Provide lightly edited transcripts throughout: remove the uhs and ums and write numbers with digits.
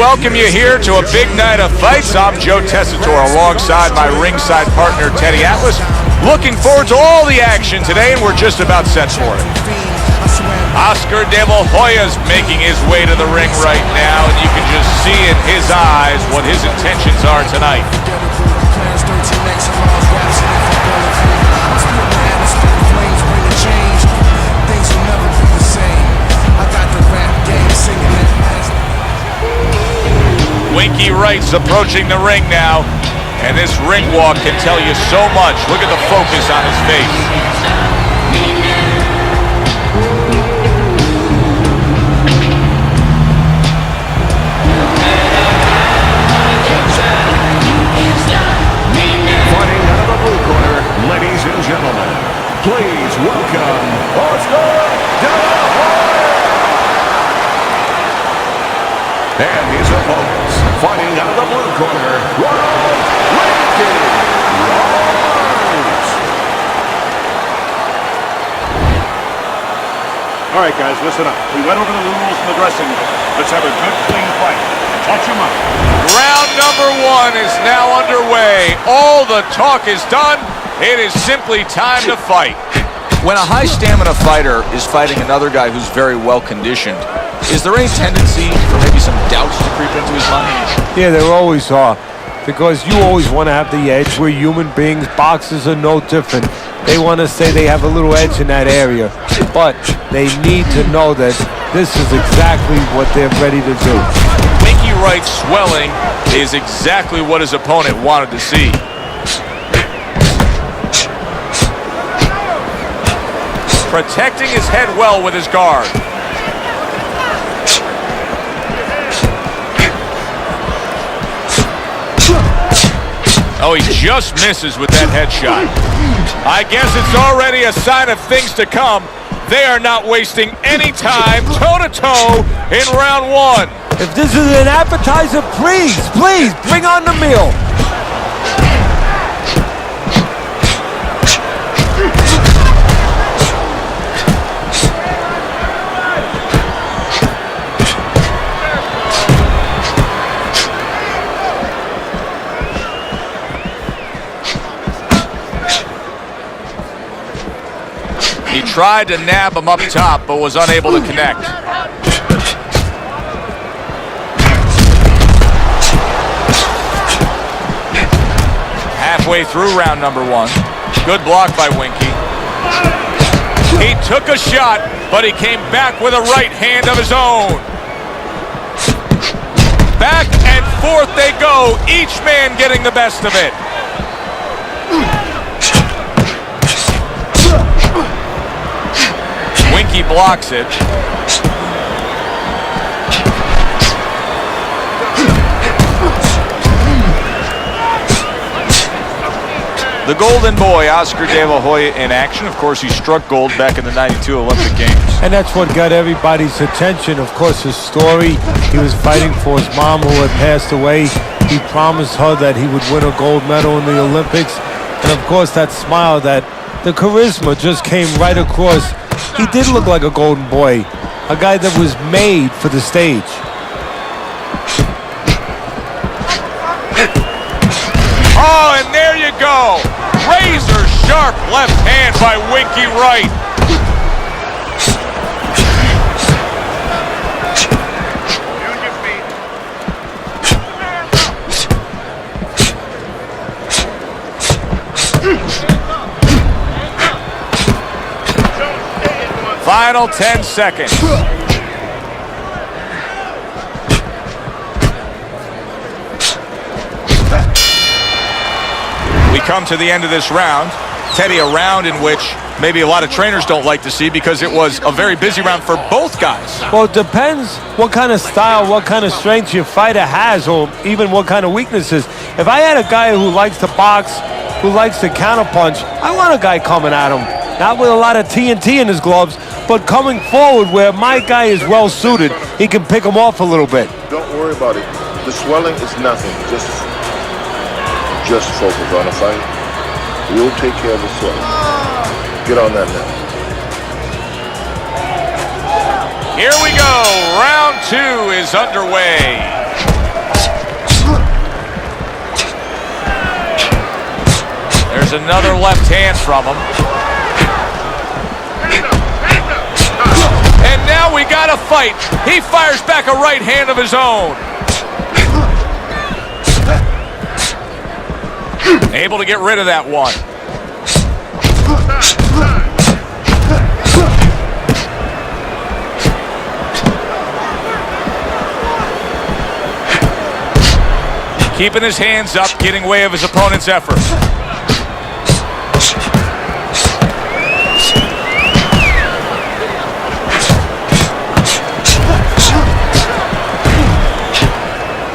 welcome you here to a big night of fights. I'm Joe Tessitore alongside my ringside partner, Teddy Atlas. Looking forward to all the action today, and we're just about set for it. Oscar de la Hoya's making his way to the ring right now, and you can just see in his eyes what his intentions are tonight. Wright's approaching the ring now, and this ring walk can tell you so much. Look at the focus on his face. Fighting out of the blue corner, ladies and gentlemen, please welcome Oscar de la Hoya and his opponents. Fighting out of the blue corner, Ronald. All right, guys, listen up. We went over the rules in the dressing room. Let's have a good, clean fight. Touch him up. Round number one is now underway. All the talk is done. It is simply time to fight. When a high-stamina fighter is fighting another guy who's very well-conditioned, is there any tendency for maybe some doubts to creep into his mind? Yeah, there always are, because you always want to have the edge. We're human beings. Boxers are no different. They want to say they have a little edge in that area, but they need to know that this is exactly what they're ready to do. Wright's swelling is exactly what his opponent wanted to see. Protecting his head well with his guard. Oh, he just misses with that headshot. I guess it's already a sign of things to come. They are not wasting any time toe-to-toe in round one. If this is an appetizer, please bring on the meal. He tried to nab him up top, but was unable to connect. Halfway through round number one. Good block by Winky. He took a shot, but he came back with a right hand of his own. Back and forth they go, each man getting the best of it. Winky blocks it. The Golden Boy, Oscar de la Hoya, in action. Of course, he struck gold back in the '92 Olympic Games. And that's what got everybody's attention. Of course, his story. He was fighting for his mom who had passed away. He promised her that he would win a gold medal in the Olympics. And of course, that smile, that the charisma just came right across. He did look like a golden boy, a guy that was made for the stage. Oh, and there you go. Razor sharp left hand by Winky Wright. Final 10 seconds. We come to the end of this round. Teddy, a round in which maybe a lot of trainers don't like to see because it was a very busy round for both guys. Well, it depends what kind of style, what kind of strength your fighter has, or even what kind of weaknesses. If I had a guy who likes to box, who likes to counterpunch, I want a guy coming at him. Not with a lot of TNT in his gloves, but coming forward where my guy is well suited. He can pick him off a little bit. Don't worry about it. The swelling is nothing. Just focus on the fight. We'll take care of the swelling. Get on that now. Here we go. Round two is underway. There's another left hand from him. And now we got a fight. He fires back a right hand of his own. Able to get rid of that one. Keeping his hands up, getting way of his opponent's effort.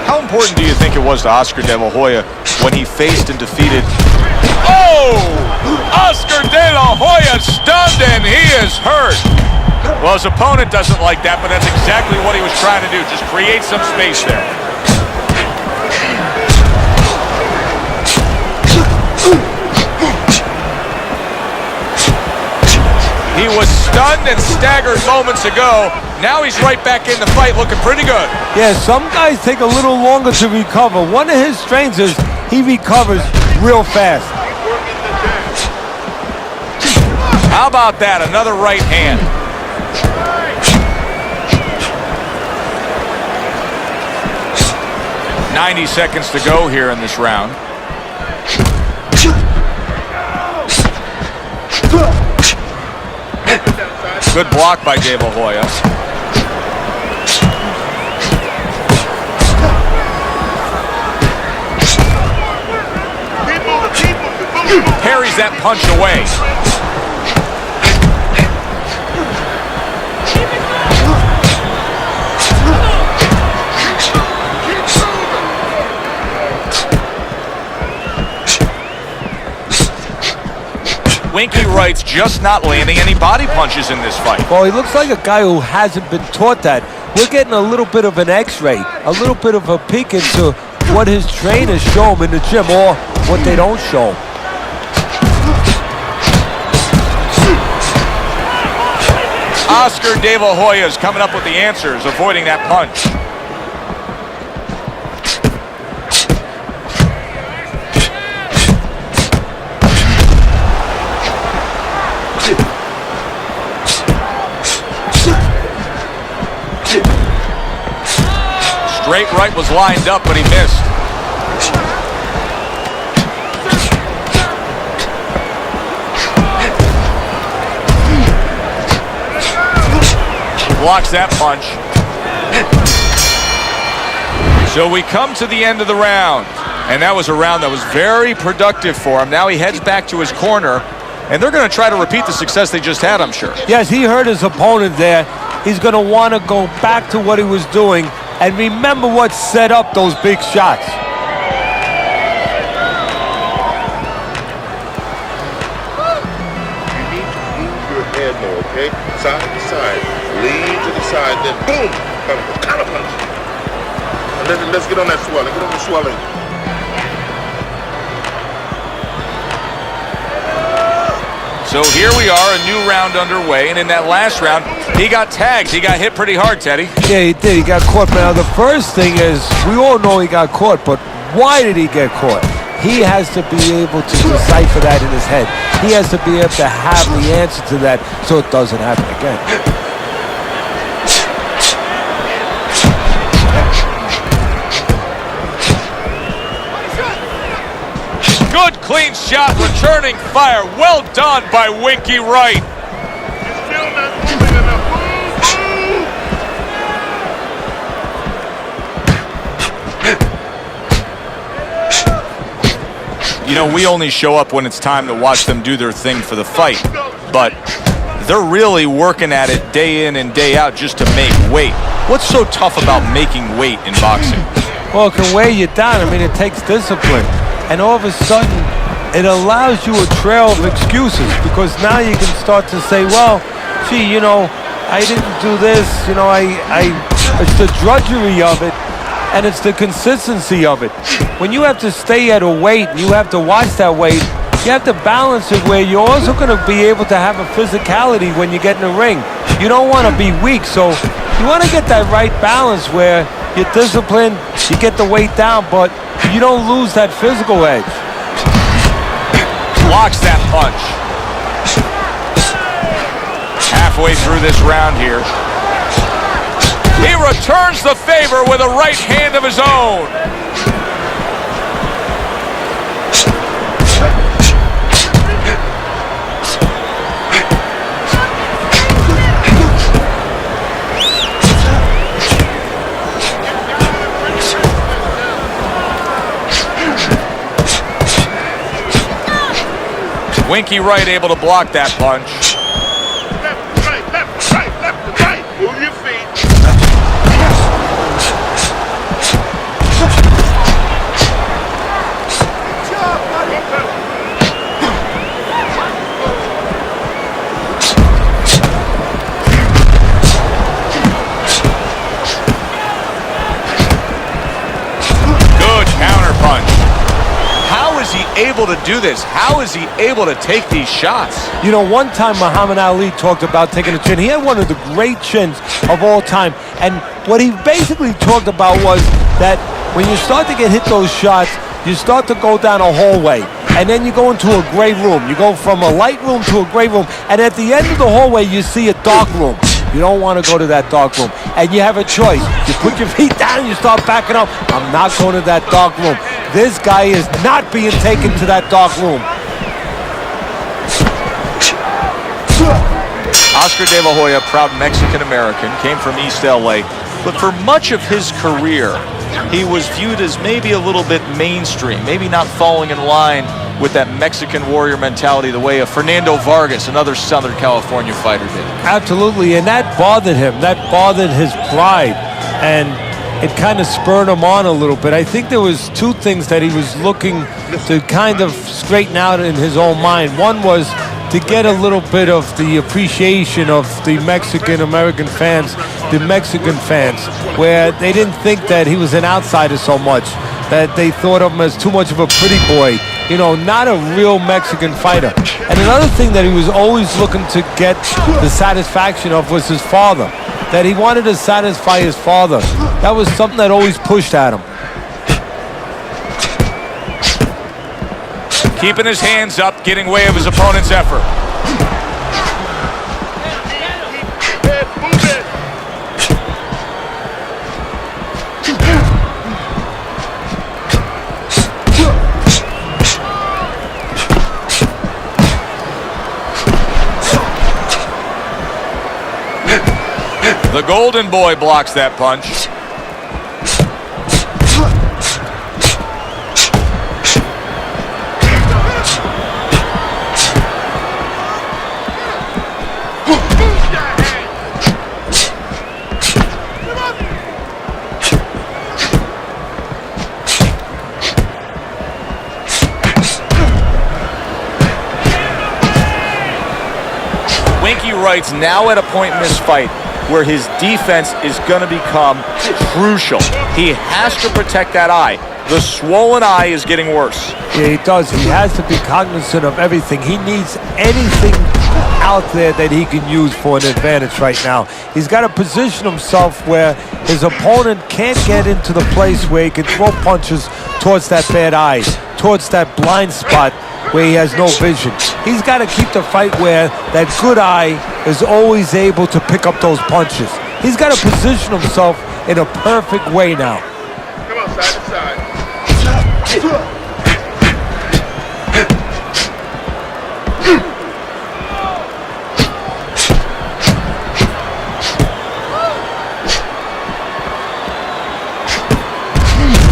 How important do you think it was to Oscar De La Hoya when he faced and defeated... Oh! Oscar De La Hoya stunned and he is hurt. Well, his opponent doesn't like that, but that's exactly what he was trying to do. Just create some space there. He was stunned and staggered moments ago. Now he's right back in the fight, looking pretty good. Yeah, some guys take a little longer to recover. One of his strengths is he recovers real fast. How about that? Another right hand. .90 seconds to go here in this round. Good block by De La Hoya. Parries that punch away. Winky Wright's just not landing any body punches in this fight. Well, he looks like a guy who hasn't been taught that. We're getting a little bit of an x-ray, a little bit of a peek into what his trainers show him in the gym or what they don't show him. Oscar De La Hoya is coming up with the answers, avoiding that punch. Straight right was lined up, but he missed. Blocks that punch. So we come to the end of the round. And that was a round that was very productive for him. Now he heads back to his corner. And they're going to try to repeat the success they just had, I'm sure. Yes, he hurt his opponent there. He's going to want to go back to what he was doing and remember what set up those big shots. Your head more, okay? Side to side. Lean to the side, then boom! Counter punch. And let's get on that swelling. Get on the swelling. So here we are, a new round underway, and in that last round, he got tagged. He got hit pretty hard, Teddy. Yeah, he did. He got caught. Now, the first thing is, we all know he got caught, but why did he get caught? He has to be able to decipher that in his head. He has to be able to have the answer to that so it doesn't happen again. Good clean shot, returning fire. Well done by Winky Wright. You know, we only show up when it's time to watch them do their thing for the fight, but they're really working at it day in and day out just to make weight. What's so tough about making weight in boxing? Well, it can weigh you down. I mean, it takes discipline. And all of a sudden, it allows you a trail of excuses because now you can start to say, well, gee, you know, I didn't do this, you know, it's the drudgery of it, and it's the consistency of it. When you have to stay at a weight, and you have to watch that weight, you have to balance it where you're also going to be able to have a physicality when you get in the ring. You don't want to be weak, so you want to get that right balance where you're disciplined, you get the weight down, but you don't lose that physical edge. blocks that punch. Halfway through this round here. He returns the favor with a right hand of his own. Winky Wright able to block that punch. Left, right, left, right, left, right. Move your feet. Good counter punch. How is he able to do this? How is he able to take these shots? You know, one time Muhammad Ali talked about taking a chin. He had one of the great chins of all time. And what he basically talked about was that when you start to get hit those shots, you start to go down a hallway. And then you go into a gray room. You go from a light room to a gray room. And at the end of the hallway, you see a dark room. You don't want to go to that dark room. And you have a choice. You put your feet down and you start backing up. I'm not going to that dark room. This guy is not being taken to that dark room. Oscar De La Hoya, proud Mexican-American, came from East LA. But for much of his career, he was viewed as maybe a little bit mainstream, maybe not falling in line with that Mexican warrior mentality the way of Fernando Vargas, another Southern California fighter, did. Absolutely, and that bothered him. That bothered his pride, and it kind of spurred him on a little bit. I think there was two things that he was looking to kind of straighten out in his own mind. One was to get a little bit of the appreciation of the Mexican-American fans, the Mexican fans, where they didn't think that he was an outsider so much, that they thought of him as too much of a pretty boy, you know, not a real Mexican fighter. And another thing that he was always looking to get the satisfaction of was his father, that he wanted to satisfy his father. That was something that always pushed at him. Keeping his hands up, getting way of his opponent's effort. The Golden Boy blocks that punch. Winky Wright's now at a point in this fight where his defense is going to become crucial. He has to protect that eye. The swollen eye is getting worse. Yeah, he does. He has to be cognizant of everything. He needs anything out there that he can use for an advantage right now. He's got to position himself where his opponent can't get into the place where he can throw punches towards that bad eye, towards that blind spot where he has no vision. He's got to keep the fight where that good eye is always able to pick up those punches. He's got to position himself in a perfect way now. Come on, side to side.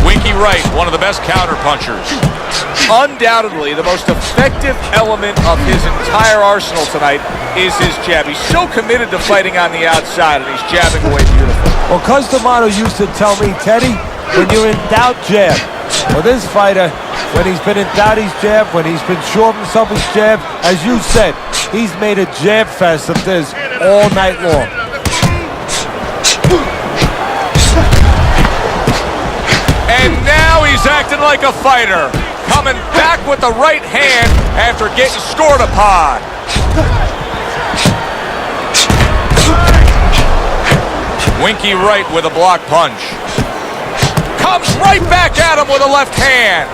Winky Wright, one of the best counter punchers. Undoubtedly, the most effective element of his entire arsenal tonight is his jab. He's so committed to fighting on the outside, and he's jabbing away beautiful. Well, Cus D'Amato used to tell me, Teddy, when you're in doubt, jab. Well, this fighter, when he's been in doubt, he's jabbed. When he's been sure of himself, he's jabbed. As you said, he's made a jab fest of this all night long. And now he's acting like a fighter, coming back with the right hand after getting scored upon. Winky Wright with a block punch. Comes right back at him with a left hand.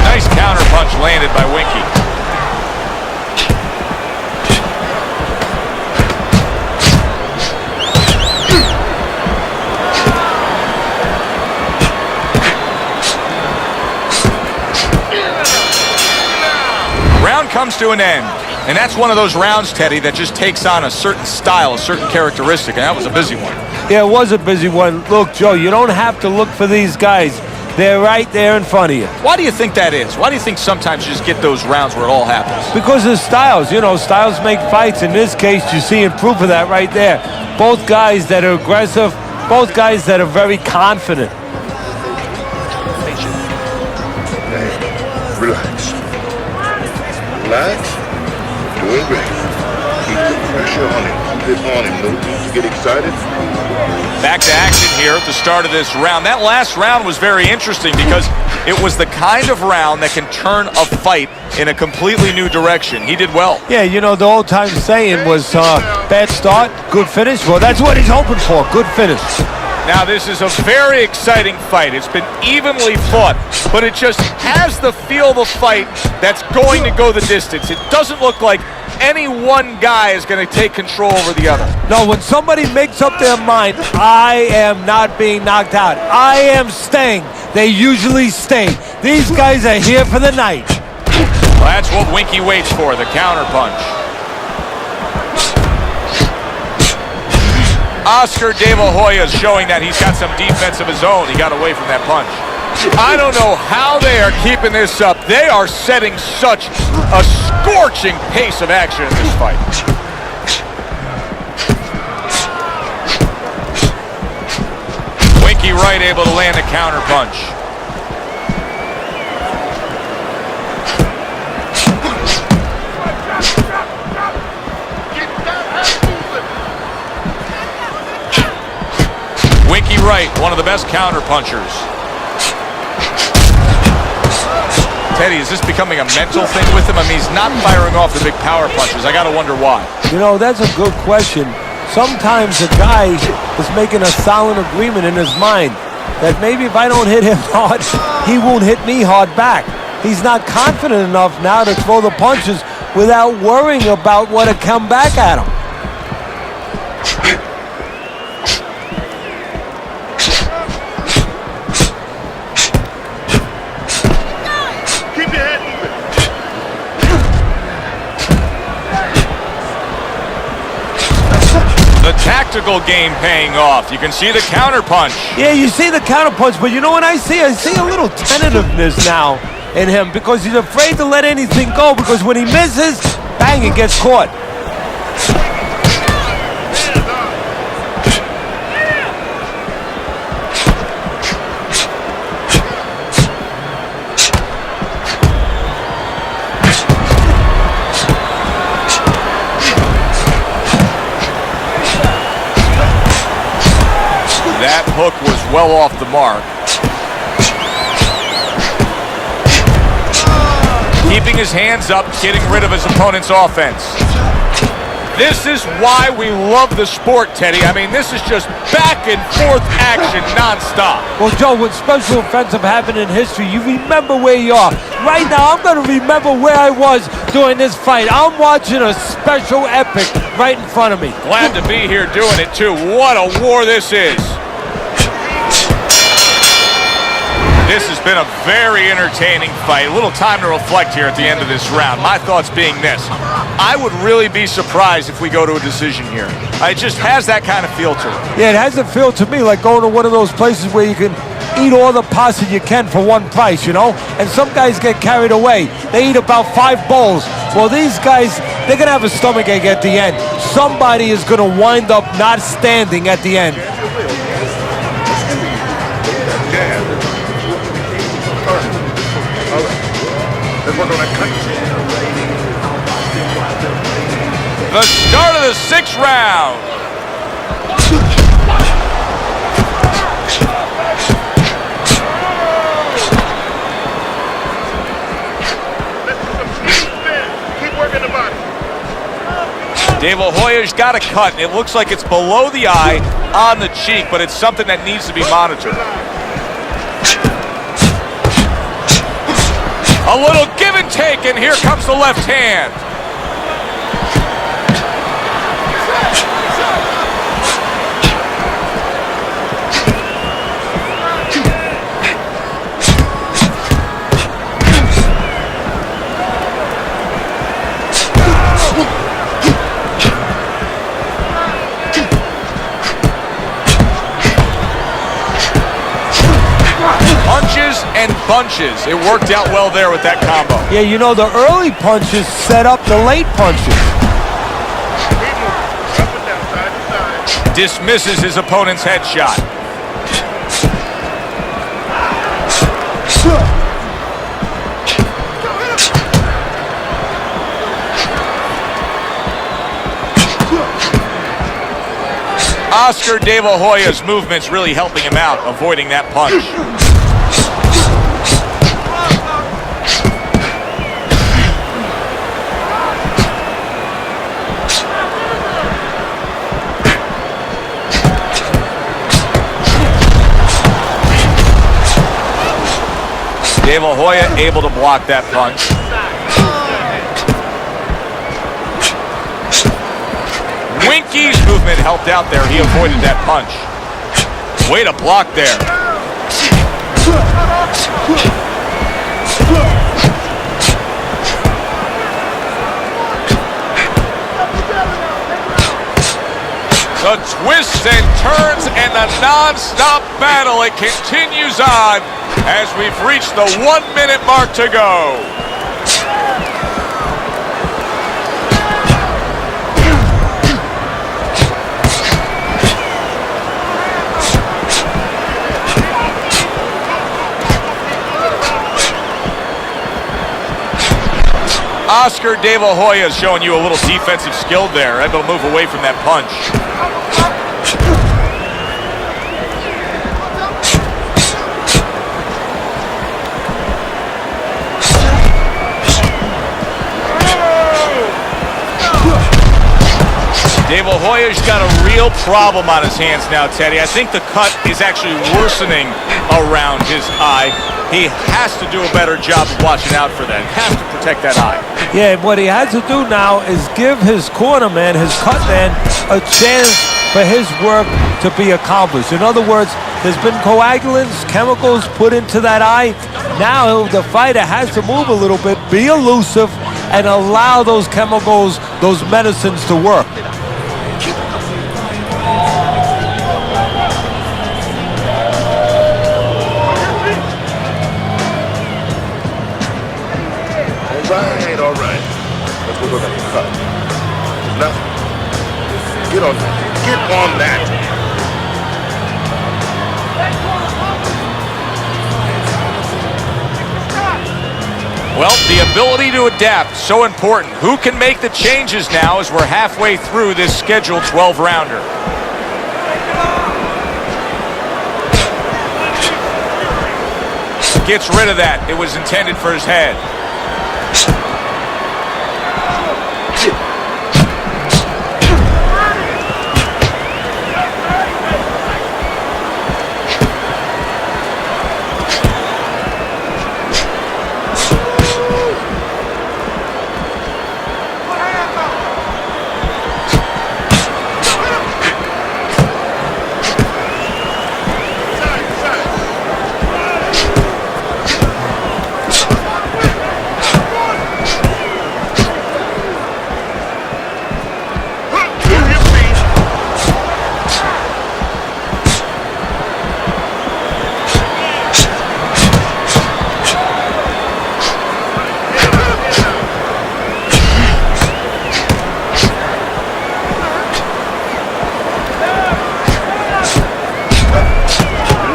Nice counter punch landed by Winky. Round comes to an end. And that's one of those rounds, Teddy, that just takes on a certain style, a certain characteristic, and that was a busy one. Yeah, it was a busy one. Look, Joe, you don't have to look for these guys. They're right there in front of you. Why do you think that is? Why do you think sometimes you just get those rounds where it all happens? Because of styles. You know, styles make fights. In this case, you're seeing proof of that right there. Both guys that are aggressive, both guys that are very confident. Relax. Relax. Doing great. Keep the pressure on him. Keep it on him. No need to get excited. Back to action here at the start of this round. That last round was very interesting because it was the kind of round that can turn a fight in a completely new direction. He did well. Yeah, you know, the old time saying was bad start, good finish. Well, that's what he's hoping for, good finish. Now, this is a very exciting fight. It's been evenly fought, but it just has the feel of a fight that's going to go the distance. It doesn't look like any one guy is going to take control over the other. No, when somebody makes up their mind, I am not being knocked out, I am staying, they usually stay. These guys are here for the night. Well, that's what Winky waits for, the counter punch. Oscar De La Hoya is showing that he's got some defense of his own. He got away from that punch. I don't know how they are keeping this up. They are setting such a scorching pace of action in this fight. Winky Wright able to land a counter punch. Winky Wright, one of the best counter punchers. Teddy, is this becoming a mental thing with him? I mean, he's not firing off the big power punches. I got to wonder why. You know, that's a good question. Sometimes a guy is making a silent agreement in his mind that maybe if I don't hit him hard, he won't hit me hard back. He's not confident enough now to throw the punches without worrying about what will come back at him. The tactical game paying off. You can see the counter punch. Yeah, you see the counter punch, but you know what I see? I see a little tentativeness now in him because he's afraid to let anything go because when he misses, bang, it gets caught. That hook was well off the mark. Keeping his hands up, getting rid of his opponent's offense. This is why we love the sport, Teddy. I mean, this is just back and forth action nonstop. Well, Joe, when special events have happened in history, you remember where you are. Right now, I'm going to remember where I was during this fight. I'm watching a special epic right in front of me. Glad to be here doing it, too. What a war this is. This has been a very entertaining fight. A little time to reflect here at the end of this round. My thoughts being this. I would really be surprised if we go to a decision here. It just has that kind of feel to it. Yeah, it has a feel to me like going to one of those places where you can eat all the pasta you can for one price, you know? And some guys get carried away. They eat about 5 bowls. Well, these guys, they're going to have a stomachache at the end. Somebody is going to wind up not standing at the end. Let's work on that cut. The start of the 6th round. Keep working the body. De La Hoya's got a cut. It looks like it's below the eye on the cheek, but it's something that needs to be monitored. A little give and take, and here comes the left hand. Punches and bunches. It worked out well there with that combo. Yeah, you know, the early punches set up the late punches. Up and down, side to side. Dismisses his opponent's headshot. Oscar De La Hoya's movement's really helping him out, avoiding that punch. De La Hoya able to block that punch. Winky's movement helped out there. He avoided that punch. Way to block there. The twists and turns and the non-stop battle. It continues on as we've reached the 1 minute mark to go. Oscar De La Hoya is showing you a little defensive skill there, able to move away from that punch. De La Hoya's got a real problem on his hands now, Teddy. I think the cut is actually worsening around his eye. He has to do a better job of watching out for that. Has to protect that eye. Yeah, what he has to do now is give his corner man, his cut man, a chance for his work to be accomplished. In other words, there's been coagulants, chemicals put into that eye. Now the fighter has to move a little bit, be elusive, and allow those chemicals, those medicines to work. All right. Let's go to the cut. Now, get on that. Get on that. Well, the ability to adapt, so important. Who can make the changes now as we're halfway through this scheduled 12-rounder? Gets rid of that. It was intended for his head.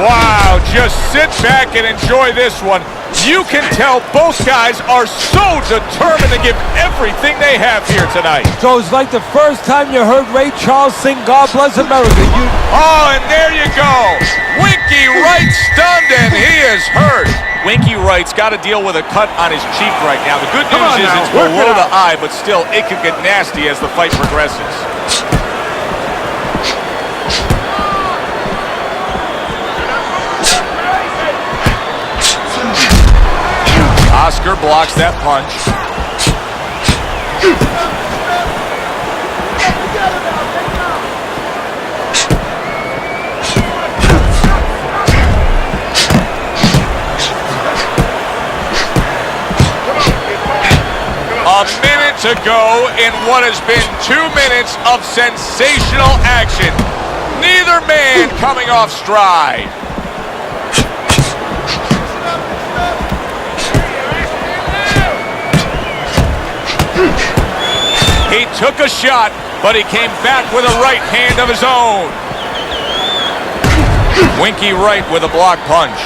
Wow, just sit back and enjoy this one. You can tell both guys are so determined to give everything they have here tonight. So it's like the first time you heard Ray Charles sing God Bless America. Oh, and there you go. Winky Wright stunned and he is hurt. Winky Wright's got to deal with a cut on his cheek right now. The good news is it's below the eye, but still it could get nasty as the fight progresses. Oscar blocks that punch. A minute to go in what has been 2 minutes of sensational action. Neither man coming off stride. He took a shot, but he came back with a right hand of his own. Winky Wright with a block punch.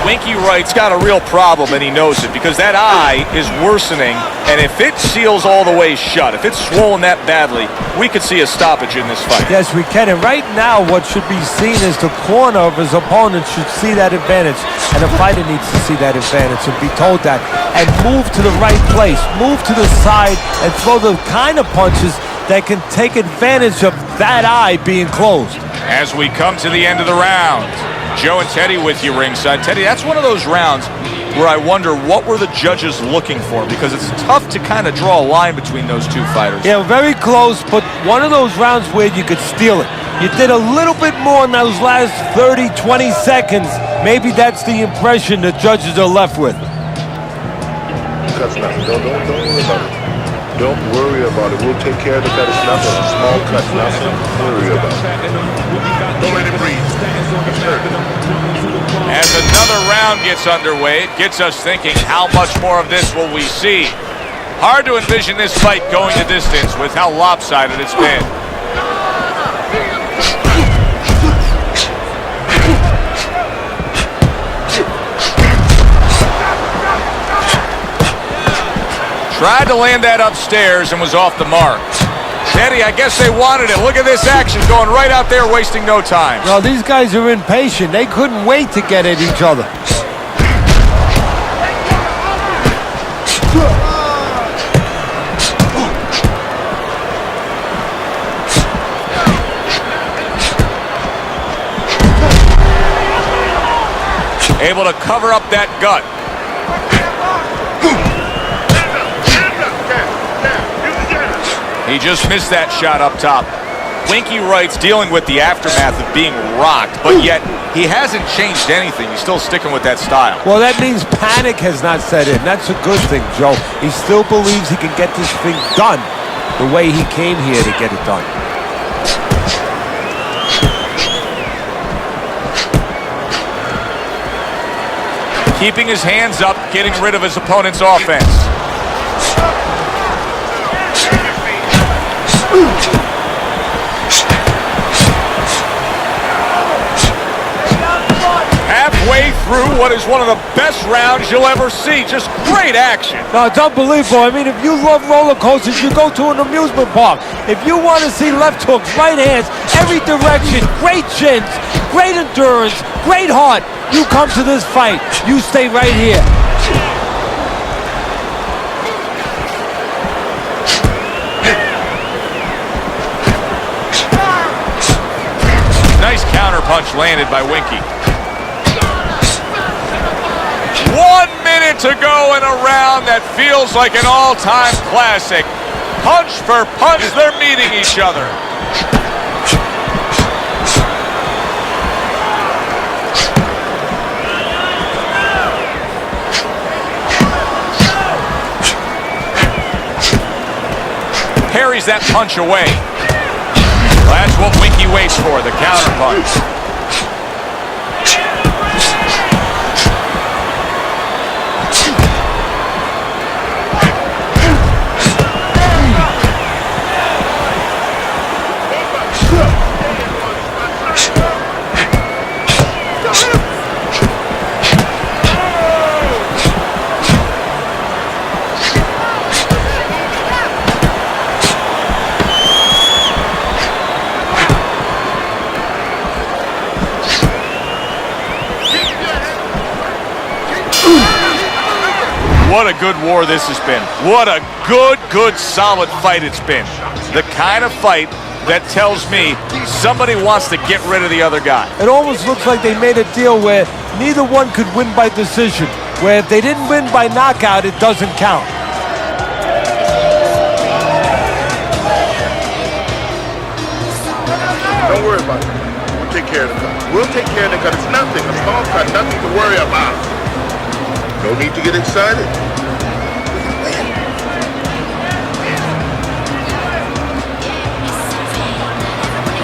Winky Wright's got a real problem, and he knows it, because that eye is worsening, and if it seals all the way shut, if it's swollen that badly, we could see a stoppage in this fight. Yes, we can. And right now, what should be seen is the corner of his opponent should see that advantage, and the fighter needs to see that advantage and be told that, and move to the right place, move to the side, and throw the kind of punches that can take advantage of that eye being closed. As we come to the end of the round, Joe and Teddy with you ringside. Teddy, that's one of those rounds where I wonder what were the judges looking for, because it's tough to kind of draw a line between those two fighters. Yeah, very close, but one of those rounds where you could steal it. You did a little bit more in those last 30, 20 seconds. Maybe that's the impression the judges are left with. Cuts now. Don't worry about it. Don't worry about it. We'll take care of the cut. It's nothing. A small cut. Nothing to worry about. Don't let him breathe. He's hurt. As another round gets underway, it gets us thinking, how much more of this will we see? Hard to envision this fight going the distance with how lopsided it's been. Tried to land that upstairs and was off the mark. Teddy, I guess they wanted it. Look at this action going right out there, wasting no time. Well, these guys are impatient. They couldn't wait to get at each other. Able to cover up that gut. He just missed that shot up top. Winky Wright's dealing with the aftermath of being rocked, but yet he hasn't changed anything. He's still sticking with that style. Well, that means panic has not set in. That's a good thing, Joe. He still believes he can get this thing done the way he came here to get it done. Keeping his hands up, getting rid of his opponent's offense. Halfway through what is one of the best rounds you'll ever see. Just great action. No, it's unbelievable. I mean, if you love roller coasters, you go to an amusement park. If you want to see left hooks, right hands, every direction, great chins, great endurance, great heart, you come to this fight. You stay right here. Nice counter punch landed by Winky. 1 minute to go in a round that feels like an all-time classic. Punch for punch, they're meeting each other. Parries that punch away. Well, that's what Winky waits for, the counter punch. What a good war this has been. What a good, solid fight it's been. The kind of fight that tells me somebody wants to get rid of the other guy. It almost looks like they made a deal where neither one could win by decision, where if they didn't win by knockout, it doesn't count. Don't worry about it. We'll take care of the cut. We'll take care of the cut. It's nothing. A small cut. Nothing to worry about. No need to get excited.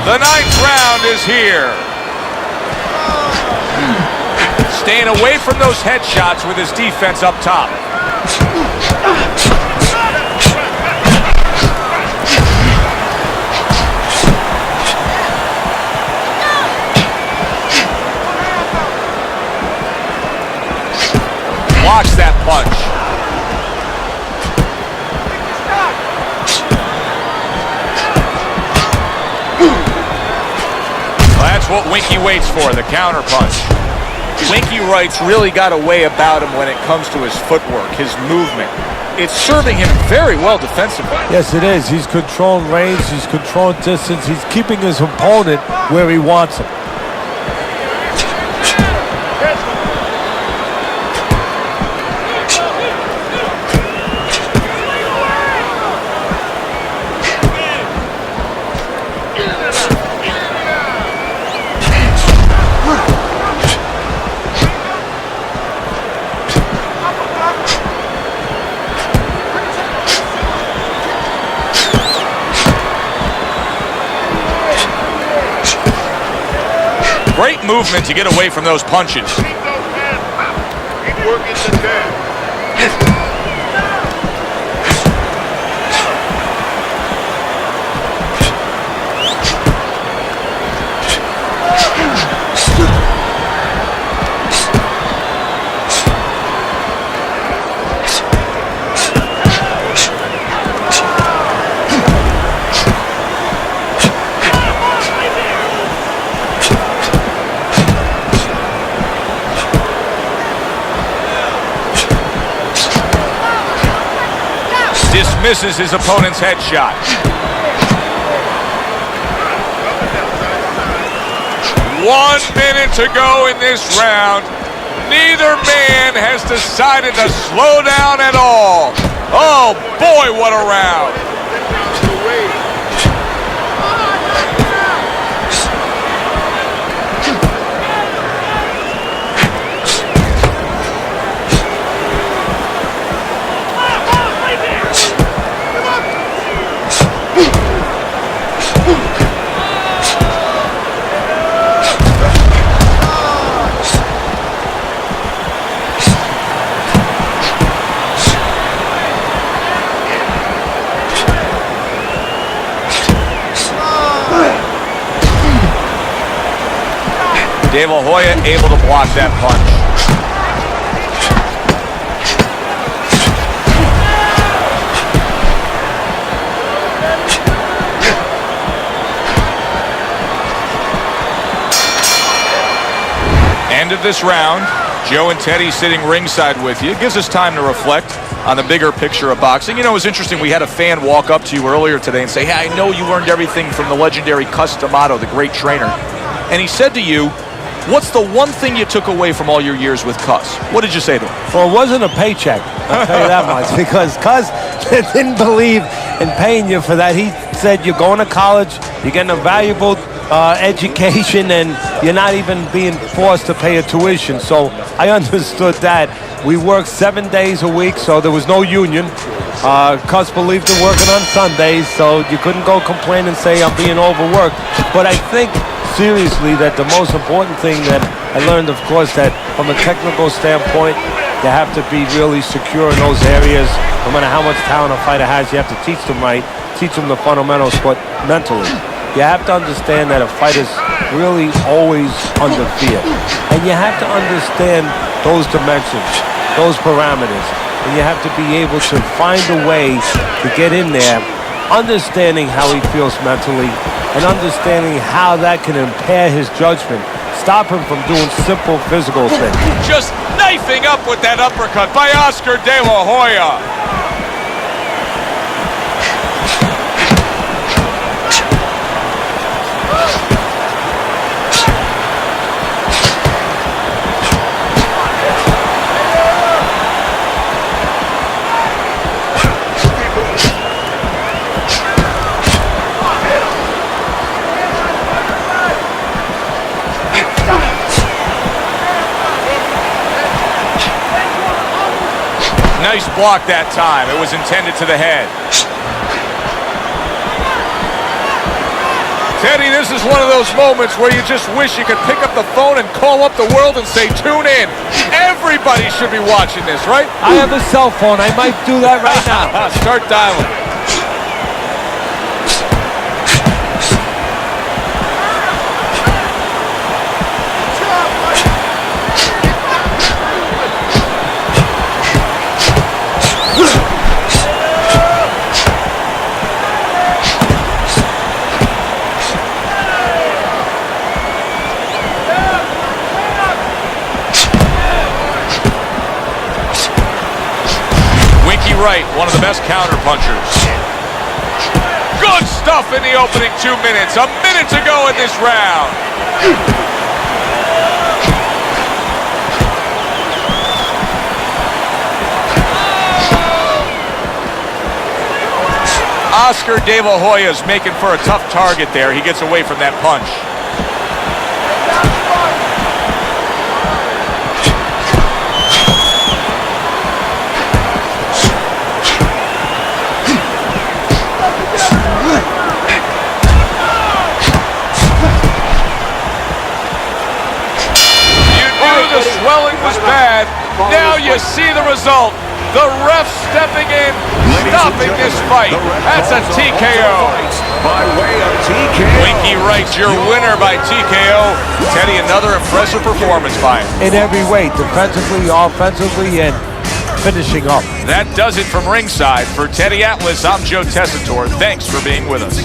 The 9th round is here. Staying away from those headshots with his defense up top. Blocks that punch. Well, that's what Winky waits for, the counter punch. Winky Wright's really got a way about him when it comes to his footwork, his movement. It's serving him very well defensively. Yes, it is. He's controlling range, he's controlling distance, he's keeping his opponent where he wants him. Great movement to get away from those punches. Keep those hands up. Keep working the dance. Dismisses his opponent's headshot. 1 minute to go in this round. Neither man has decided to slow down at all. Oh boy, what a round. Hoya able to block that punch. End of this round. Joe and Teddy sitting ringside with you. It gives us time to reflect on the bigger picture of boxing. You know, it was interesting. We had a fan walk up to you earlier today and say, hey, I know you learned everything from the legendary Cus D'Amato, the great trainer. And he said to you, what's the one thing you took away from all your years with Cus? What did you say to him? Well, it wasn't a paycheck, I'll tell you that much, because Cus didn't believe in paying you for that. He said you're going to college, you're getting a valuable education, and you're not even being forced to pay a tuition. So I understood that. We worked 7 days a week, so there was no union. Cus believed in working on Sundays, so you couldn't go complain and say I'm being overworked. But I think seriously that the most important thing that I learned, of course, that from a technical standpoint, you have to be really secure in those areas. No matter how much talent a fighter has, you have to teach them right, teach them the fundamentals, but mentally. You have to understand that a fighter's really always under fear. And you have to understand those dimensions, those parameters. And you have to be able to find a way to get in there, understanding how he feels mentally, and understanding how that can impair his judgment stop him from doing simple physical things. Just knifing up with that uppercut by Oscar De La Hoya. Nice block that time. It was intended to the head. Teddy, this is one of those moments where you just wish you could pick up the phone and call up the world and say, tune in. Everybody should be watching this, right? I have a cell phone. I might do that right now. Start dialing. Wright, one of the best counter-punchers. Good stuff in the opening 2 minutes. A minute to go in this round. Oscar De La Hoya is making for a tough target there. He gets away from that punch. The swelling was bad. Now you see the result. The ref stepping in, stopping this fight. That's a TKO. By way of TKO. Winky Wright's your winner by TKO. Teddy, another impressive performance by him. In every way, defensively, offensively, and finishing up. That does it from ringside. For Teddy Atlas, I'm Joe Tessitore. Thanks for being with us.